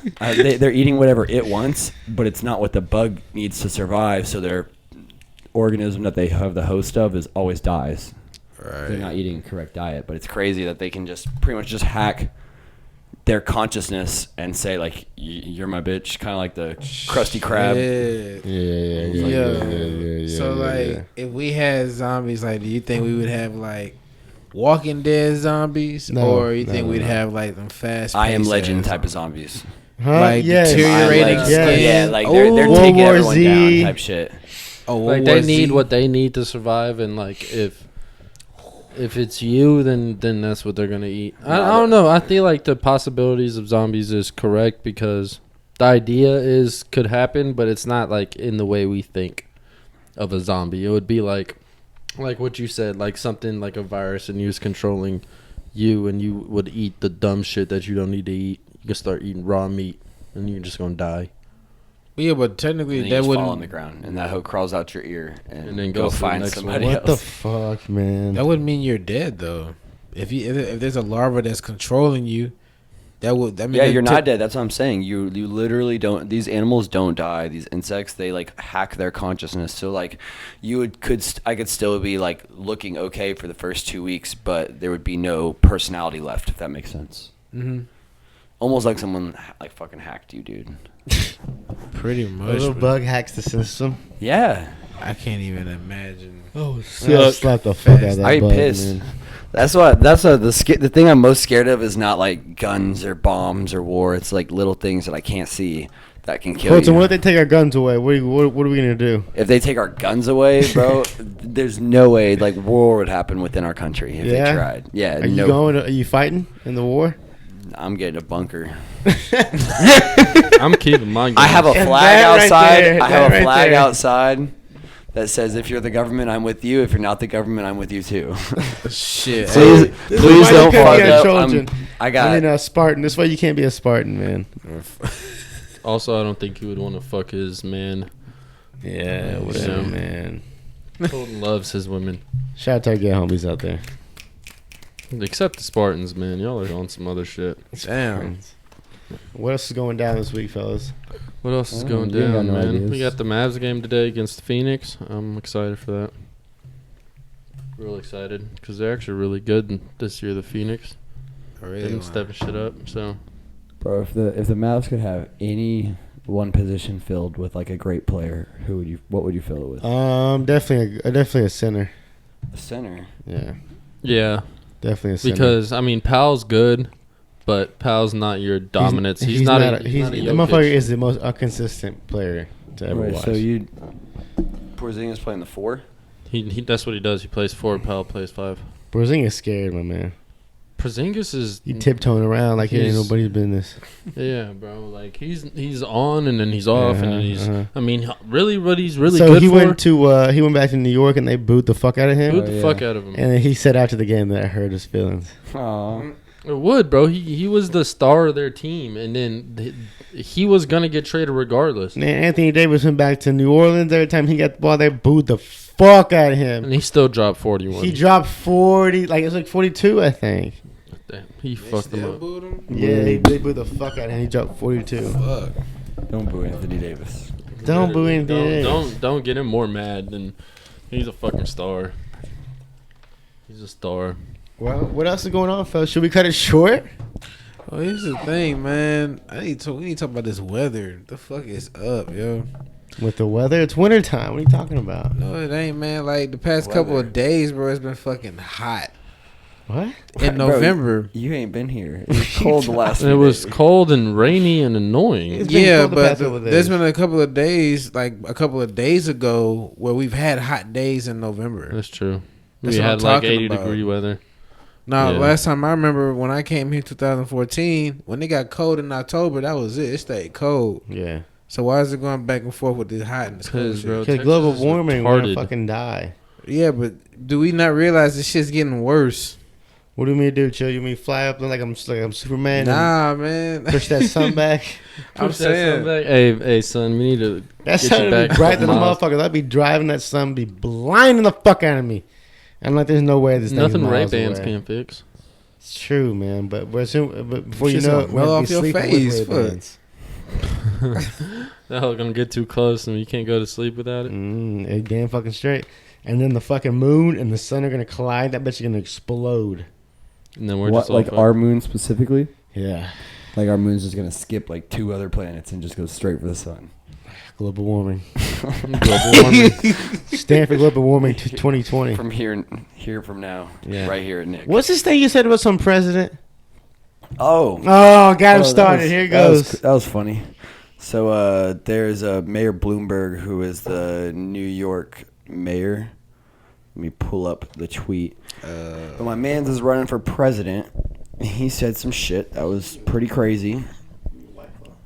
They're eating whatever it wants, but it's not what the bug needs to survive, so their organism that they have the host of always dies. Right. They're not eating a correct diet. But it's crazy that they can just pretty much just hack their consciousness and say like, you're my bitch, kind of like the Krusty Krab. Yeah. So like, if we had zombies, like, do you think we would have like Walking Dead zombies, or you think we'd have like them fast? I Am Legend type of zombies. Huh? Like deteriorating skin. Yeah, like they're World taking War everyone Z. down type shit. Like they need what they need to survive, and like if it's you, then that's what they're gonna eat. I don't know. I feel like the possibilities of zombies is correct because the idea could happen, but it's not like in the way we think of a zombie. It would be like what you said, like something like a virus, and you was controlling you, and you would eat the dumb shit that you don't need to eat. You can start eating raw meat, and you're just gonna die. Yeah, but technically and that wouldn't fall on the ground, and that hoe crawls out your ear, and then go goes to the find next somebody one. What else. the fuck, man? That wouldn't mean you're dead though. If there's a larva that's controlling you, that would. I mean, Yeah, you're not dead. That's what I'm saying. You literally don't. These animals don't die. These insects, they like hack their consciousness. So like, I could still be like looking okay for the first 2 weeks, but there would be no personality left. If that makes sense. Mm-hmm. Almost like someone like fucking hacked you, dude. Pretty A much. little but bug hacks the system. Yeah, I can't even imagine. Oh, slap the fuck out of that I'd bug, be pissed. man. The thing I'm most scared of is not like guns or bombs or war. It's like little things that I can't see that can kill Colton, you. what if they take our guns away? What are we gonna do? If they take our guns away, bro, there's no way like war would happen within our country if they tried. Yeah, Are you going? Are you fighting in the war? I'm getting a bunker. I'm keeping my gun. I have a And flag that right outside. there, I have that a right flag there. outside that says, "If you're the government, I'm with you. If you're not the government, I'm with you too." Shit. Please, This is please why you don't couldn't fuck be a up. Trojan. I got. I mean, a Spartan. This way you can't be a Spartan, man. Also, I don't think you would want to fuck his man. Yeah, whatever, Yeah. man. Colton loves his women. Shout out to our gay homies out there. Except the Spartans, man. Y'all are on some other shit. Damn. What else is going down this week, fellas? What else is Oh, going you ain't got down, no man? ideas. We got the Mavs game today against Phoenix. I'm excited for that. Real excited because they're actually really good this year. The Phoenix, they've been stepping shit up. So Bro, if the Mavs could have any one position filled with like a great player, what would you fill it with? Definitely a center. A center. yeah, Definitely a center. because I mean Powell's good, but Powell's not your dominance. He's not a that Jokic. motherfucker is the most inconsistent player to ever watch. So Porzingis playing the 4. He that's what he does. He plays 4. Powell plays 5. Porzingis is scared, my man. Porzingis is He tiptoeing around like it ain't He's- nobody's business. yeah, bro. Like he's on and then he's off and then he's. Uh-huh. I mean, really, what he's really So good he for. he went back to New York and they booed the fuck out of him. Booed Oh, the yeah. fuck out of him. And then he said after the game that it hurt his feelings. Aw. It would, bro. He was the star of their team, and then he was gonna get traded regardless. Man, Anthony Davis went back to New Orleans. Every time he got the ball, they booed the fuck out of him. And he still dropped 41. He dropped 40, like it was like 42, I think. Damn, he They fucked him still up. booed him? Yeah, they booed the fuck out of him. He dropped 42. Fuck. Don't boo Anthony Davis. Don't boo Anthony Davis. Don't get him more mad than he's a fucking star. He's a star. Well, what else is going on, fellas? Should we cut it short? Oh, here's the thing, man. We need to talk about this weather. The fuck is up, yo? With the weather, it's wintertime. What are you talking about? No, it ain't, man. Like the past couple of days, bro, it's been fucking hot. What? In Bro, November. You ain't been here. It was cold the last It few was days. cold and rainy and annoying. It's been Yeah, cold the but past couple of there's days. been a couple of days, like a couple of days ago, where we've had hot days in November. That's true. That's We what I'm had like talking 80 about. degree weather. Now, Yeah. last time I remember when I came here in 2014, when it got cold in October, that was it. It stayed cold. Yeah. So why is it going back and forth with this hot and this cold Cause, shit? bro, Because Texas global is warming, we're going retarded. to fucking die. Yeah, but do we not realize this shit's getting worse? What do you mean to do, Chill? You mean fly up like I'm Superman? Nah, man. And push that sun back? I'm Push that sun saying. back. Hey, son, we need to That get you sun would back be bright than a miles. motherfucker. I'd be driving that sun, be blinding the fuck out of me. I'm like, there's no way this thing is Nothing Ray miles Bans away. can't fix. It's true, man. But before you Shit's know gonna it, melt we'll off be your sleeping face, with fuck. Ray-Bans. The hell gonna get too close and you can't go to sleep without it. Damn fucking straight. And then the fucking moon and the sun are gonna collide. That bitch is gonna explode. And then we're What, just all like fucked. our moon specifically? Yeah. Like our moon's just gonna skip like 2 other planets and just go straight for the sun. Global warming. global warming. Stand for global warming to 2020. From here from now, Yeah. right here at Nick. What's this thing you said about some president? Oh, Oh, got him that started. was- Here it that was- goes. That was funny. So there's Mayor Bloomberg, who is the New York mayor. Let me pull up the tweet. But my man's is running for president. He said some shit that was pretty crazy.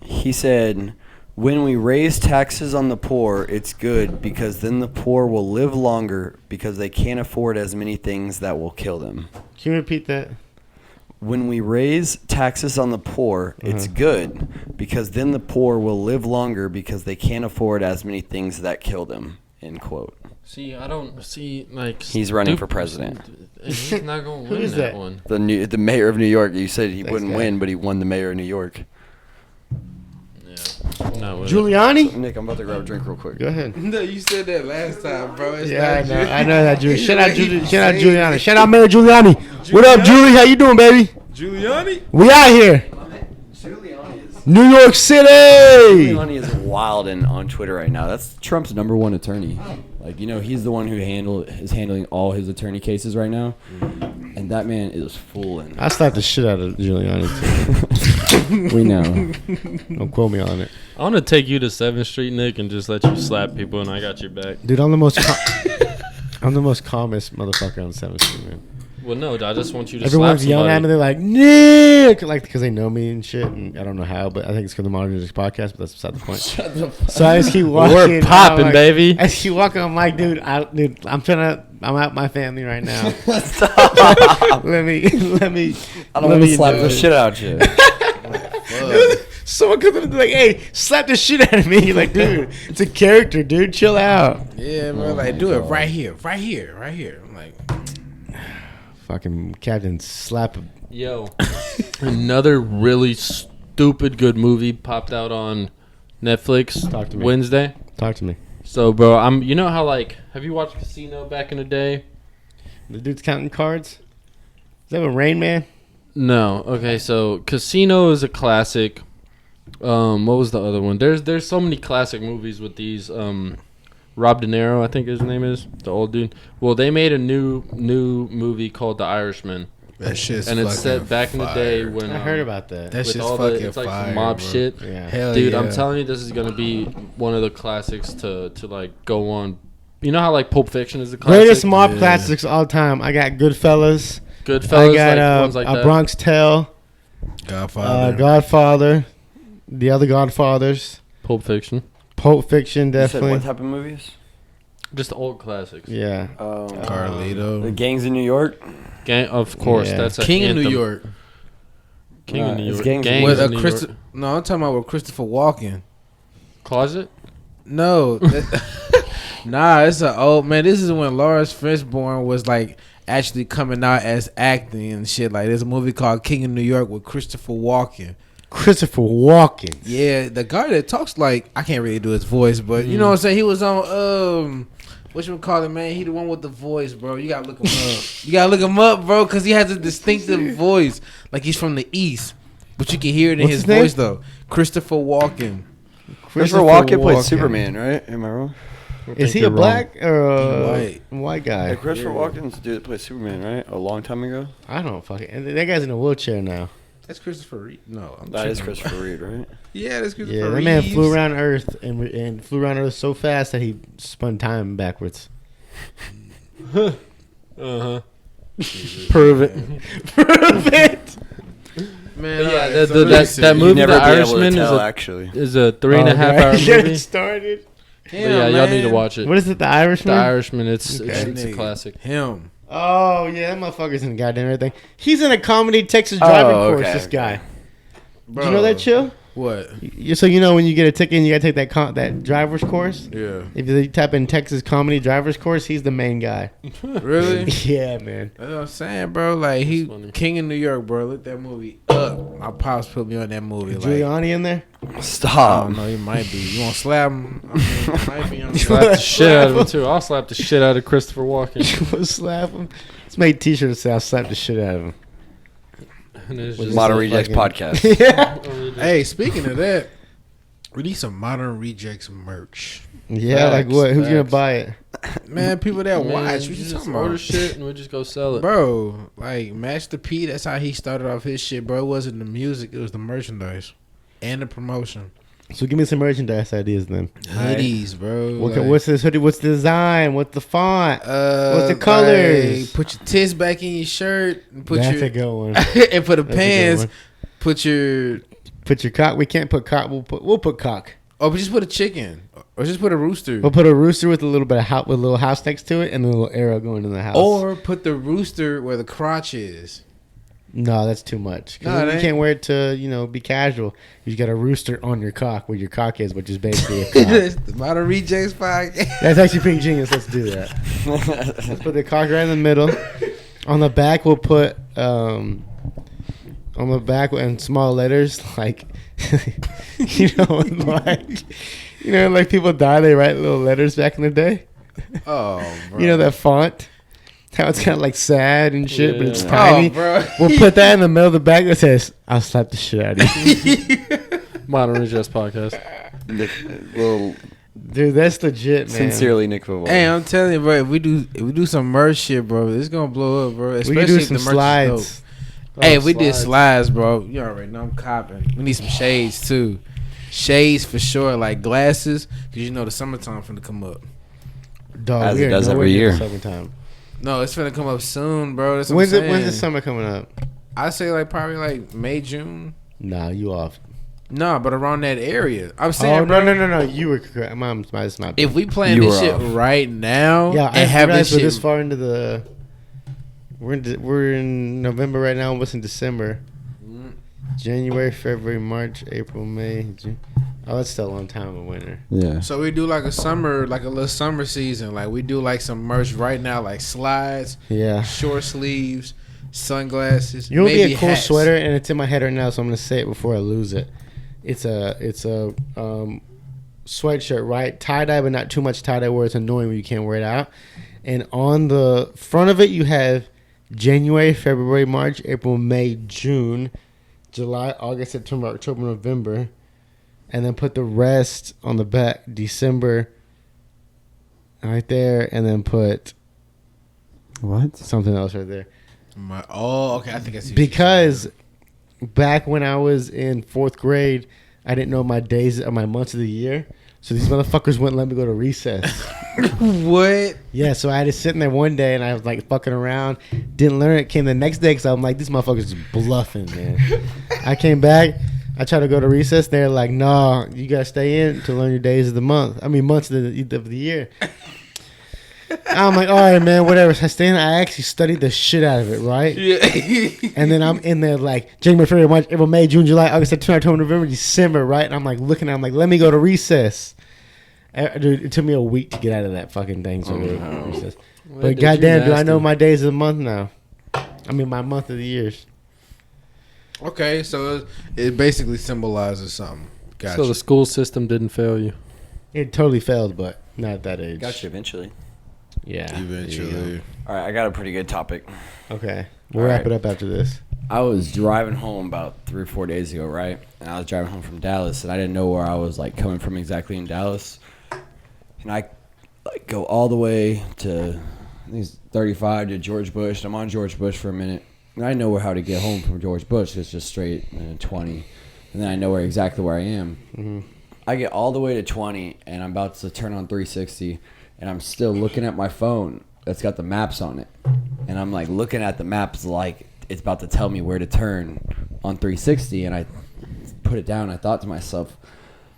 He said, "When we raise taxes on the poor, it's good because then the poor will live longer because they can't afford as many things that will kill them." Can you repeat that? When we raise taxes on the poor, it's good because then the poor will live longer because they can't afford as many things that kill them. End quote. See, I don't see like He's running for president. And he's not gonna Who win is that that? one. The mayor of New York. You said he Thanks, wouldn't guy. win, but he won the mayor of New York. Yeah, no. Giuliani? Nick, I'm about to grab a drink real quick. Go ahead. No, you said that last time, bro. It's Yeah, not I know you. that, Julie. Shout out, He Shout out, say- Giuliani. Shout out, Mayor Giuliani. What up, Julie? How you doing, baby? Giuliani? We out here, New York City. Giuliani is wild and on Twitter right now. That's Trump's #1 attorney. Like, you know, he's the one who is handling all his attorney cases right now, and that man is fooling. I slapped the shit out of Giuliani. We know. Don't quote me on it, I want to take you to 7th Street, Nick, and just let you slap people, and I got your back. dude. I'm the most calmest motherfucker on 7th Street, man. Well, no, I just want you to Everyone's slap yelling at me. somebody. They're like, Nick, like because they know me and shit. And I don't know how, but I think it's because of the Modern Music Podcast. But that's beside the point. So I just keep walking. We're popping, I'm like- baby. I just keep walking. I'm like, dude, I'm out my family right now. let me. I don't want to slap the shit out you. Someone comes in and be like, hey, slap the shit out of me. You're like, dude, it's a character, dude. Chill out. Yeah, bro. Like, do it right here, right here, right here. I'm like, Fucking Captain slap him. Yo, another really stupid good movie popped out on Netflix Talk to me. Wednesday. Talk to me. So, bro, you know how like, have you watched Casino back in the day? The dude's counting cards. Is that with Rain Man? No. Okay, so Casino is a classic. What was the other one? There's so many classic movies with these. Rob De Niro, I think his name is, the old dude. Well, they made a new movie called The Irishman, that shit's and it's fucking set back in the day fire. when I heard about that. That with shit's all fucking it's like fire, some mob bro. shit. Yeah. Hell Dude, yeah. I'm telling you, this is gonna be one of the classics to like go on. You know how like Pulp Fiction is a classic. Greatest mob Yeah. classics all time. I got Goodfellas. Goodfellas, I got like ones like a that. Bronx Tale, Godfather. Godfather, the other Godfathers, Pulp Fiction. Pulp Fiction, You said definitely. what type of movies? Just old classics. Yeah. Carlito. The Gangs in New York. Gang, of course, Yeah. that's a King of New anthem. York. King of New It's York. Gangs in Gangs With of a New Christo- York. No, I'm talking about with Christopher Walken. Closet. No. Nah, it's an old man. This is when Lawrence Fishburne was like actually coming out as acting and shit. Like there's a movie called King of New York with Christopher Walken. Christopher Walken. Yeah, the guy that talks like I can't really do his voice, but you know what I'm saying. He was on what you call it, man? He the one with the voice, bro. You gotta look him up. You gotta look him up, bro, because he has a distinctive voice, like he's from the East, but you can hear it in What's his his name? voice though. Christopher Walken. Christopher Walken played Superman, right? Am I wrong? Is he a black or a White. white guy? Hey, Christopher Walken's the dude that played Superman, right? A long time ago. I don't fucking. And that guy's in a wheelchair now. That's Christopher Reed. No, I'm That is tripping. Christopher Reed, right? Yeah, that's Christopher Yeah, that Reeves. man flew around Earth and flew around Earth so fast that he spun time backwards. Uh-huh. Prove it. Prove it. Man, Yeah, alright, that- so let me that- see. that You'd movie, never The be able to Irishman, tell, actually. Is a 3.5 Okay. hour Get movie. it started. But yeah, y'all need to watch it. What is it? The Irishman. The Irishman. It's Okay. it's a Nigga. classic. Him. Oh yeah, that motherfucker's in goddamn everything. He's in a comedy Texas driving course. This guy. Bro. Did you know that, Chill? What? So you know when you get a ticket, and you gotta take that driver's course. Yeah. If you type in Texas comedy driver's course, he's the main guy. Really? Yeah, man. That's what I'm saying, bro. Like he funny. King of New York, bro. Look that movie up. My pops put me on that movie. Like, Giuliani in there. I don't Stop. know. He might be. You want to slap him? I mean, he might be on Slap the shit out of him too. I'll slap the shit out of Christopher Walken. We'll slap him. Let's make T-shirts that say I'll slap the shit out of him. And it's With just Modern a Rejects fucking- podcast. yeah. Hey, speaking of that, we need some Modern Rejects merch. Yeah, like Facts, what? Who's gonna facts. buy it? Man, people that Man, watch, what you you just talking order about? shit and we just go sell it. Bro, like Master P, that's how he started off his shit, bro. It wasn't the music, it was the merchandise and the promotion. So give me some merchandise ideas then. Hoodies, bro. What's this hoodie? What's the design? What's the font? What's the like, colors? put your tits back in your shirt and put That's your a good one. and for the That's a good pants, one. put your Put your cock. We can't put cock. We'll put cock. but just put a chicken or just put a rooster. We'll put a rooster with a little bit of house, with a little house next to it, and a little arrow going in the house. Or put the rooster where the crotch is. no, that's too much. 'Cause No, it you ain't. can't wear it to be casual. You got a rooster on your cock where your cock is, which is basically a cock. The Modern Rejects podcast. That's actually pretty genius. Let's do that. Let's put the cock right in the middle. On the back, we'll put on the back in small letters like like people die. They write little letters back in the day. Oh, bro. You know that font? How it's kind of like sad and shit, but it's Yeah. tiny. Oh, bro. We'll put that in the middle of the back that says, "I'll slap the shit out of you." Modern Rejects podcast. Nick, well, Dude, that's legit, man. sincerely, Nick Vivon. Hey, I'm telling you, bro. If we do some merch shit, bro, it's gonna blow up, bro. We Especially can do if some the merch is slides. dope. Hey, Oh, if we did slides, bro. You already know I'm copping. We need some shades too. Shades for sure, like glasses, because you know the summertime finna come up. Dog, As we it are does nowhere every near year. Summertime. No, it's finna come up soon, bro. That's what When's I'm it? When's the saying. summer coming up? I say like probably like May, June. Nah, you off. No, but around that area. I'm Oh saying, no, bro. no. You were correct. That's my. If we plan You this were shit off. right now, Yeah, I and have realized this we're shit, this far into the. We're in November right now. What's in December? January, February, March, April, May, June. Oh, that's still a long time of winter. Yeah. so we do like a summer, like a little summer season. Like we do like some merch right now, like slides, Yeah. short sleeves, sunglasses. You know, what would be maybe a cool hats. sweater, and it's in my head right now, so I'm gonna say it before I lose it. It's a sweatshirt, right? Tie dye, but not too much tie dye where it's annoying when you can't wear it out. And on the front of it, you have January, February, March, April, May, June, July, August, September, October, November, and then put the rest on the back, December, right there, and then put What? something else right there. Okay, I think I see. what you're Because back when I was in 4th grade, I didn't know my days or my months of the year. So these motherfuckers wouldn't let me go to recess. What? Yeah, so I had to sit in there one day and I was like fucking around. Didn't learn it. Came the next day because I'm like, these motherfuckers is bluffing, man. I came back. I tried to go to recess. They're like, no, you got to stay in to learn your days of the month. I mean, months of the year. I'm like, all right, man, whatever. So I stay in. I actually studied the shit out of it, right? Yeah. And then I'm in there like January, February, March, April, May, June, July, August, September, October, November, December, right? And I'm like looking at it, I'm like, let me go to recess. Dude, it took me a week to get out of that fucking thing. So recess. But goddamn, do I know my days of the month now? I mean, my month of the years. Okay, so it basically symbolizes something. Gotcha. So the school system didn't fail you. It totally failed, but not at that age. Got you eventually. Yeah. Eventually. All right, I got a pretty good topic. Okay. We'll All wrap right. it up after this. I was driving home about 3 or 4 days ago, right? And I was driving home from Dallas, and I didn't know where I was like coming from exactly in Dallas. And I like go all the way to I think it's 35 to George Bush. I'm on George Bush for a minute, and I know how to get home from George Bush. It's just straight 20, and then I know exactly where I am. Mm-hmm. I get all the way to 20, and I'm about to turn on 360, and I'm still looking at my phone that's got the maps on it, and I'm like looking at the maps like it's about to tell me where to turn on 360, and I put it down. I thought to myself,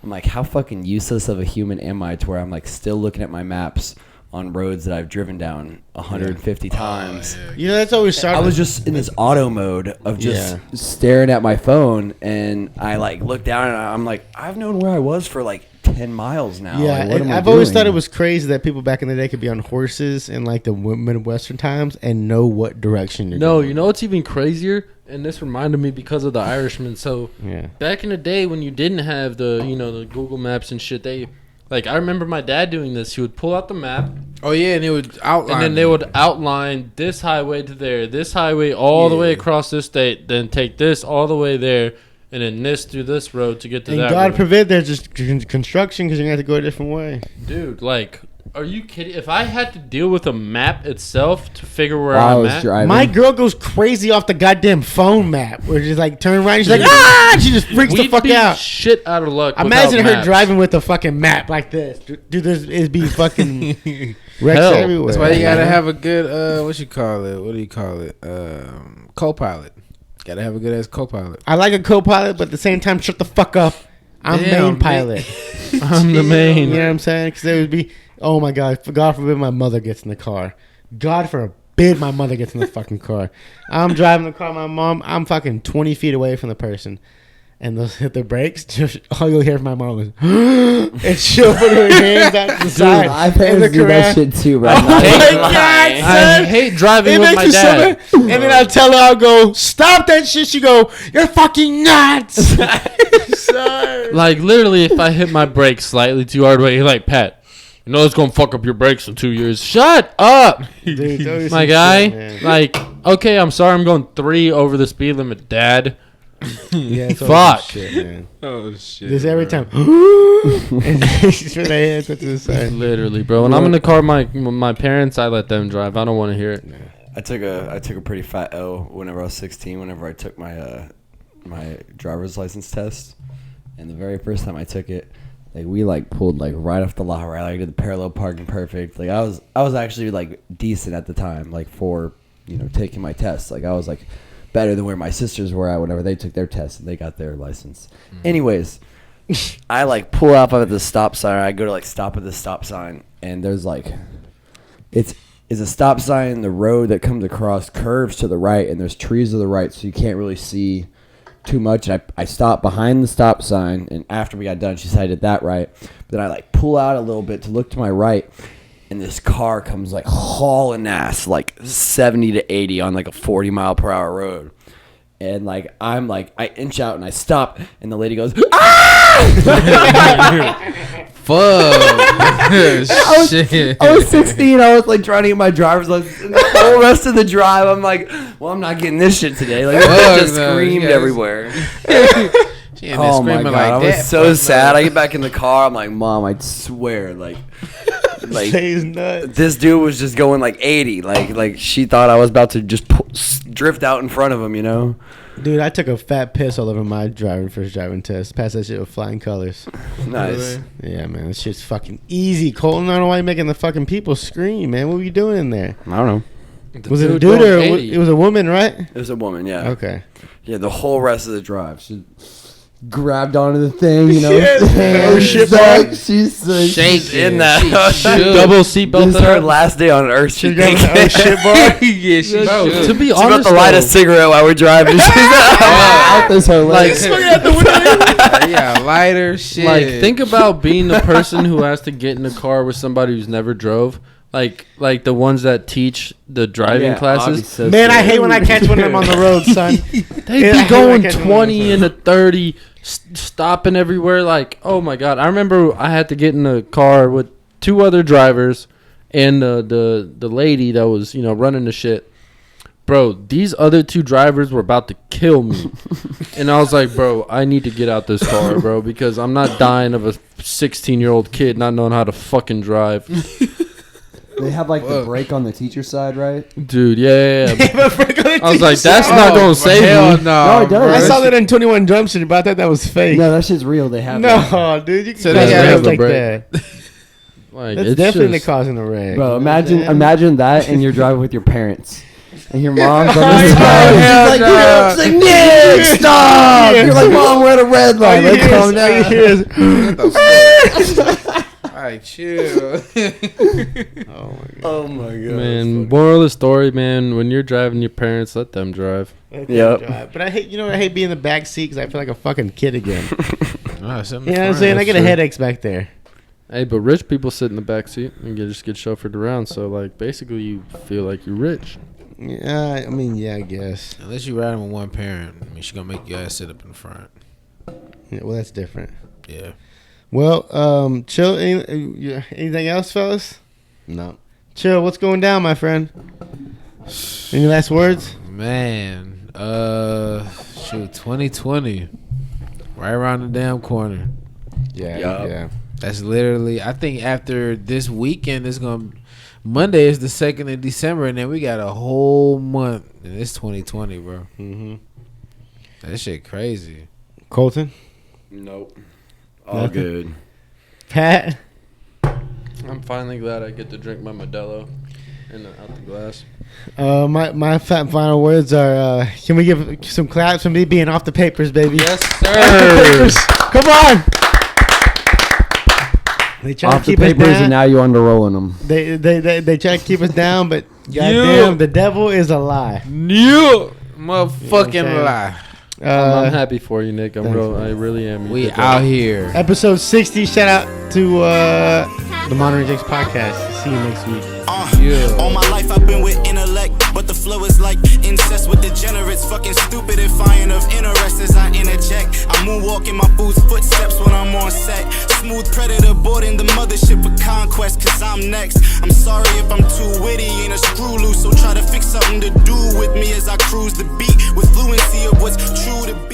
I'm like, how fucking useless of a human am I to where I'm like still looking at my maps on roads that I've driven down 150 times. You know, that's always I was just in this auto mode of just staring at my phone, and I like looked down and I'm like, I've known where I was for like 10 miles now. Yeah, Like, what am I I've always doing? thought it was crazy that people back in the day could be on horses in like the Midwestern times and know what direction you're No, going. you know what's even crazier? And this reminded me because of the Irishman. So Yeah. back in the day when you didn't have the the Google Maps and shit, I remember my dad doing this. He would pull out the map, Oh yeah, and it would outline. and then they would outline this highway to there, this highway all the way across this state, then take this all the way there, and then this through this road to get to And that God road. forbid there's just construction because you're going to have to go a different way. Dude, like, are you kidding? If I had to deal with a map itself to figure where While I I'm was at, driving. My girl goes crazy off the goddamn phone map. Where she's like, turn right. She's like, ah! She just freaks the we'd fuck be out. shit out of luck. Imagine without her maps. driving with a fucking map like this. Dude, it'd be fucking wrecks Hell. everywhere. That's why you gotta have a good what you call it? What do you call it? Co-pilot. Gotta have a good ass co-pilot. I like a co-pilot, but at the same time, shut the fuck up. I'm Damn, main pilot. I'm the main. You know what I'm saying? Because there would be, oh my God, God forbid my mother gets in the car. God forbid my mother gets in the fucking car. I'm driving the car, with my mom, I'm fucking 20 feet away from the person. And they'll hit the brakes. All you'll hear from my mom is, and she'll put her hands out to the side. my and parents look do that around. shit too, bro. Oh I'm not my gonna God, lie. I son. hate driving It with makes my you so dad. mad. And then I'll tell her, I'll go, stop that shit. She go, you're fucking nuts. Sorry. Like, literally, if I hit my brakes slightly too hard, you're like, Pat, you know it's going to fuck up your brakes in 2 years. Shut up, Dude, it's always my some guy. shit, man. Like, okay, I'm sorry I'm going 3 over the speed limit, Dad. Yeah, it's Fuck. always some shit, man. Oh shit. There's every time. And she's put their hands up to the side. Literally, bro. When I'm in the car with my parents, I let them drive. I don't want to hear it. I took a pretty fat L whenever I was 16. Whenever I took my my driver's license test, and the very first time I took it, like we like pulled like right off the lot, right? Like did the parallel parking perfect. Like I was actually like decent at the time, like for taking my test. Like I was like better than where my sisters were at whenever they took their test and they got their license. Anyways, I like pull up at the stop sign. I go to like stop at the stop sign, and there's like it's a stop sign. The road that comes across curves to the right, and there's trees to the right, so you can't really see too much. And I stopped behind the stop sign, and after we got done, she said I did that right. But then I like pull out a little bit to look to my right, and this car comes like hauling ass like 70 to 80 on like a 40-mile-per-hour road. And like I inch out and I stop, and the lady goes, ah! Fuck. Shit. I was 16. I was like trying to get my driver's license. And the whole rest of the drive, I'm like, well, I'm not getting this shit today. Like, I just no, screamed yes. everywhere. She ain't Oh my screaming god, I like was that. so Fuck sad. no. I get back in the car. I'm like, Mom, I swear, like He's nuts. this dude was just going like 80. Like she thought I was about to just drift out in front of him, Dude, I took a fat piss all over my first driving test. Passed that shit with flying colors. Nice. Yeah, man, this shit's fucking easy. Colton, I don't know why you're making the fucking people scream, man. What were you doing in there? I don't know. Was it a dude or it was a woman, right? It was a woman, yeah. Okay. Yeah, the whole rest of the drive. She grabbed onto the thing, you know. Oh, shit, like, she's Shaking. in that. Double seatbelt. This is her last day on Earth. She got the shit bar. Yeah, she Bro, should. to be She's about honest, to light a though, cigarette while we're driving. She's out this whole like, Yeah, lighter shit. like, think about being the person who has to get in a car with somebody who's never drove. Like the ones that teach the driving classes. Man, I hate when I catch one of them on the road, son. They'd be going 20 and a 30, stopping everywhere. Like, oh my god! I remember I had to get in a car with 2 other drivers and the lady that was running the shit. Bro, these other 2 drivers were about to kill me, and I was like, bro, I need to get out this car, bro, because I'm not dying of a 16-year-old kid not knowing how to fucking drive. They have like the brake on the teacher side, right? Dude, yeah. I was like, that's not gonna save hell me. no. No, it does. I saw that in 21 Jump Street, but I thought that was fake. No, that shit's real. They have that. No, dude, you can So cause they a have wreck the like brake. that. Like, That's it's definitely just, causing a wreck. Bro, You know what I'm saying? imagine that, and you're driving with your parents, and your mom's on the Oh, side. hell She's like, no. she's like, Nick, stop! You're like, Mom, we're at a red light. Like, calm down. Alright, chill. Oh my god. Oh my god. man, moral of the story, man, when you're driving your parents, let them drive. Yep. But I hate, I hate being in the back seat because I feel like a fucking kid again. You know what I'm saying? That's I get true. headaches back there. Hey, but rich people sit in the back seat and just get chauffeured around. So, like, basically, you feel like you're rich. Yeah, I mean, yeah, I guess. Unless you riding with one parent, I mean, she gonna make your ass sit up in the front. Yeah, well, that's different. Yeah. Well, Chill, anything else, fellas? No. Chill, what's going down, my friend? Any last words? Man, shoot, 2020, right around the damn corner. Yeah, Yup. yeah. That's literally, I think after this weekend, Monday is the 2nd of December, and then we got a whole month, and it's 2020, bro. Mm-hmm. That shit crazy. Colton? Nope. All Nothing? good. Pat? I'm finally glad I get to drink my Modelo out the glass. My final words are, can we give some claps for me being off the papers, baby? Yes, Off the sir. papers. Come on! They try Off to the keep us papers, down. and now you're underrolling them. They try to keep us down, but goddamn, the devil is a lie. New motherfucking saying? lie. I'm happy for you, Nick. thanks, I really am. You We did out that. here. Episode 60. Shout out to the Modern Rejects podcast. See you next week. Yeah. All my life I've been with intellect, but the flow is like incest with degenerates. Fucking stupid and fine of interest as I interject. I moonwalk in my boots, footsteps when I'm on set. Smooth predator boarding the mothership with conquest, cause I'm next. I'm sorry if I'm too witty, ain't a screw loose, so try to fix something to do with me as I cruise the beat with fluency of what's true to be.